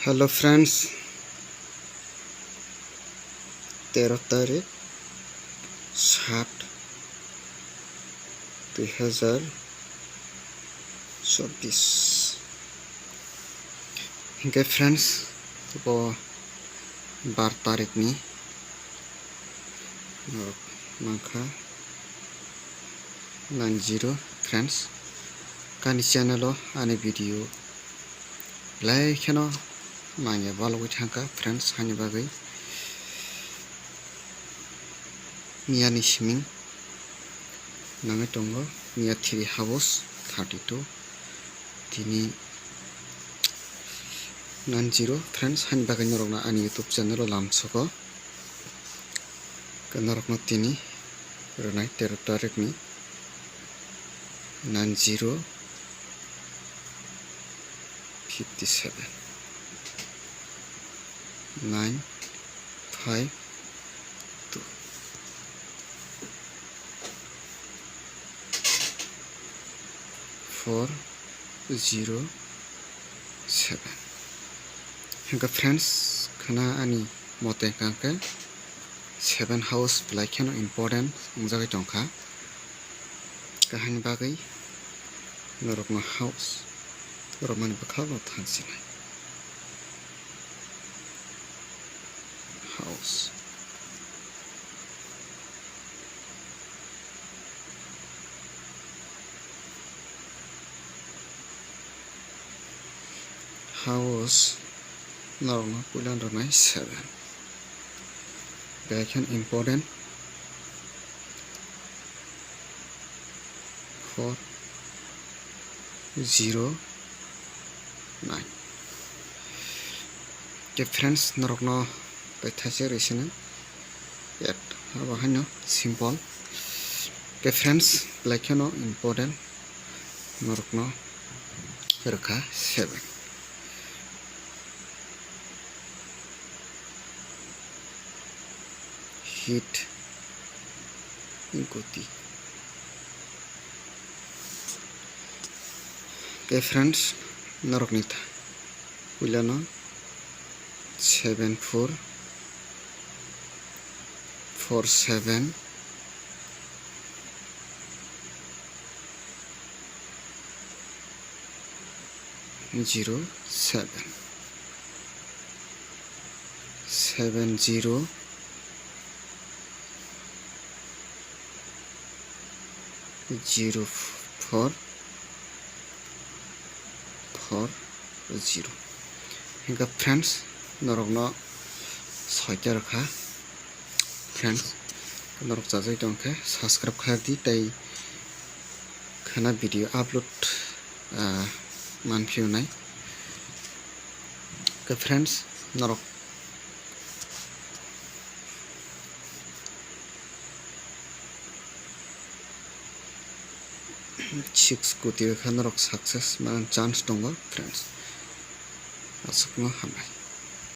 Hello friends 13 तारिख 7 2024 Hinge friends वो 12 तारिख नि माखा 90 फ्रेंड्स कानि चैनलो आनि वीडियो लाइखनो नायनो बालुगै थांखा फ्रेंड्स हानि बागै मियानि सिमिं नाङै दंगो मिया टीवी हाउस 32 दिनै 90 फ्रेंड्स हानि बागै नरकना आनि यूट्यूब चैनल लामसको नरकना दिनै रनाय 13 तारिख नि 90 57 9 5 2 4 0 7 हिंगा फ्रेंड्स खाना आनि मते कांके 7 हाउस लाइखेनो इम्पोर्टेंट अंजागै दंखा काहानि बागै नरकना हाउस रमान बखालो थांसिनाय हाउस हाउस नरकना पुलान रनाय 7 बेखेन इम्पोर्टेंट 4 0 9 के फ्रेंड्स नरकनो बैठासे रेसने 8 हाबाहानो सिंपल के फ्रेंड्स लाइखेनो इम्पोर्टेंट नरकनो रखा 7 हिट गति के फ्रेंड्स नरकनि था पुलानो 7 4 4 7 0 7 7 0 0 4 4 0 हिंगा फ्रेंड्स नरकनो 6 रखा फ्रेंड्स नरक जाजाय दंखे सब्सक्राइब खालामदि ताई खाना वीडियो अपलोड मानफिउनाय के फ्रेंड्स नरक सिक्स कोटी नरक सक्सेस मान चान्स दंगो फ्रेंड्स आसुकनो हामबाय।